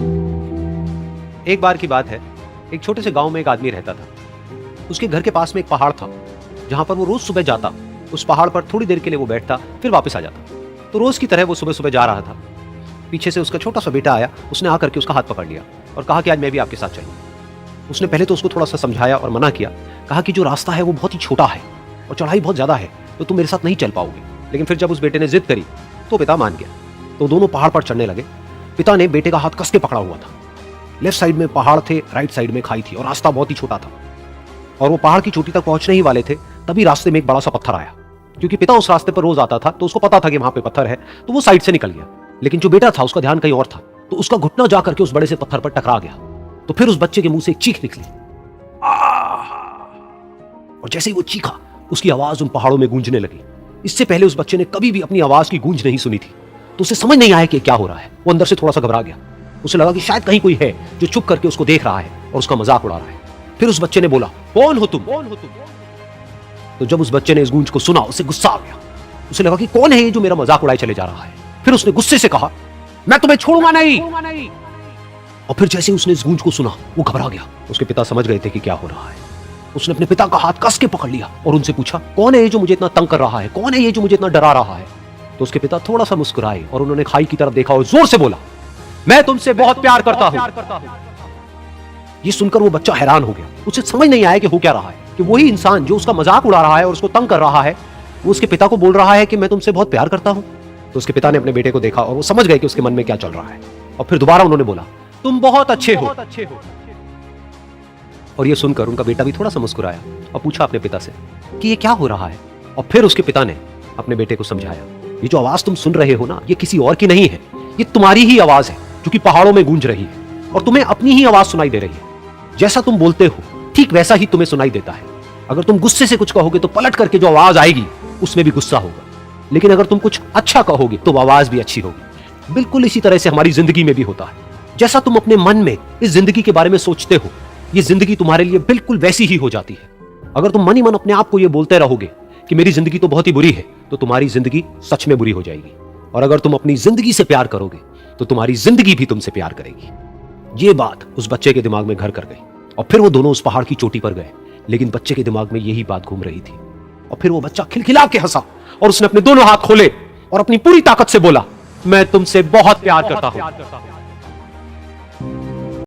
एक बार की बात है, एक छोटे से गांव में एक आदमी रहता था। उसके घर के पास में एक पहाड़ था, जहां पर वो रोज सुबह जाता। उस पहाड़ पर थोड़ी देर के लिए वो बैठता, फिर वापस आ जाता। तो रोज की तरह वो सुबह सुबह जा रहा था। पीछे से उसका छोटा सा बेटा आया। उसने आकर के उसका हाथ पकड़ लिया और कहा कि आज मैं भी आपके साथ चलूं। उसने पहले तो उसको थोड़ा सा समझाया और मना किया। कहा कि जो रास्ता है वो बहुत ही छोटा है और चढ़ाई बहुत ज्यादा है, तो तुम मेरे साथ नहीं चल पाओगे। लेकिन फिर जब उस बेटे ने जिद करी तो पिता मान गया। तो दोनों पहाड़ पर चढ़ने लगे। पिता ने बेटे का हाथ कस के पकड़ा हुआ था। लेफ्ट साइड में पहाड़ थे, राइट साइड में खाई थी और रास्ता बहुत ही छोटा था। और वो पहाड़ की चोटी तक पहुंचने ही वाले थे, तभी रास्ते में एक बड़ा सा पत्थर आया। क्योंकि पिता उस रास्ते पर रोज आता था, तो उसको पता था कि वहां पे पत्थर है, तो वो साइड से निकल गया। लेकिन जो बेटा था उसका ध्यान कहीं और था, तो उसका घुटना जा करके उस बड़े से पत्थर पर टकरा गया। तो फिर उस बच्चे के मुंह से एक चीख निकली, और जैसे ही वो चीखा, उसकी आवाज उन पहाड़ों में गूंजने लगी। इससे पहले उस बच्चे ने कभी भी अपनी आवाज की गूंज नहीं सुनी थी, तो उसे समझ नहीं आया कि क्या हो रहा है। वो अंदर से थोड़ा सा घबरा गया। उसे लगा कि शायद कहीं कोई है जो छुप करके उसको देख रहा है और उसका मजाक उड़ा रहा है। फिर उस बच्चे ने बोला, कौन हो तुम? तो जब उस बच्चे ने इस गूंज को सुना, उसे गुस्सा आ गया। उसे लगा कि कौन है ये जो मेरा मजाक उड़ाए चले जा रहा है। फिर उसने गुस्से से कहा, मैं तुम्हें छोड़ूंगा नहीं। और फिर जैसे उसने इस गूंज को सुना, वो घबरा गया। उसके पिता समझ गए थे कि क्या हो रहा है। उसने अपने पिता का हाथ कस के पकड़ लिया और उनसे पूछा, कौन है ये जो मुझे इतना तंग कर रहा है? कौन है ये जो मुझे इतना डरा रहा है? तो उसके पिता थोड़ा सा मुस्कुराए और उन्होंने खाई की तरफ देखा और जोर से बोला, मैं तुमसे बहुत प्यार करता हूं। ये सुनकर वो बच्चा हैरान हो गया। उसे समझ नहीं आया कि हो क्या रहा है, कि वही इंसान जो उसका मजाक उड़ा रहा है और उसको तंग कर रहा है, वो उसके पिता को बोल रहा है कि मैं तुमसे बहुत प्यार करता हूं। तो उसके पिता ने अपने बेटे को देखा और वो समझ गए कि उसके मन में क्या चल रहा है। और फिर दोबारा उन्होंने बोला, तुम बहुत अच्छे हो। और ये सुनकर उनका बेटा भी थोड़ा सा मुस्कुराया और पूछा अपने पिता से कि ये क्या हो रहा है। और फिर उसके पिता ने अपने बेटे को समझाया, ये जो आवाज तुम सुन रहे हो ना, ये किसी और की नहीं है, ये तुम्हारी ही आवाज है जो कि पहाड़ों में गूंज रही है। और तुम्हें अपनी ही आवाज सुनाई दे रही है। जैसा तुम बोलते हो ठीक वैसा ही तुम्हें सुनाई देता है। अगर तुम गुस्से से कुछ कहोगे तो पलट करके जो आवाज आएगी उसमें भी गुस्सा होगा, लेकिन अगर तुम कुछ अच्छा कहोगे तो आवाज भी अच्छी होगी। बिल्कुल इसी तरह से हमारी जिंदगी में भी होता है। जैसा तुम अपने मन में इस जिंदगी के बारे में सोचते हो, ये जिंदगी तुम्हारे लिए बिल्कुल वैसी ही हो जाती है। अगर तुम मन ही मन अपने आप को ये बोलते रहोगे कि मेरी जिंदगी तो बहुत ही बुरी है, तो तुम्हारी जिंदगी सच में बुरी हो जाएगी। और अगर तुम अपनी जिंदगी से प्यार करोगे तो तुम्हारी जिंदगी भी तुमसे प्यार करेगी। ये बात उस बच्चे के दिमाग में घर कर गई और फिर वो दोनों उस पहाड़ की चोटी पर गए। लेकिन बच्चे के दिमाग में यही बात घूम रही थी। और फिर वो बच्चा खिलखिला के हंसा और उसने अपने दोनों हाथ खोले और अपनी पूरी ताकत से बोला, मैं तुमसे बहुत प्यार करता हूं।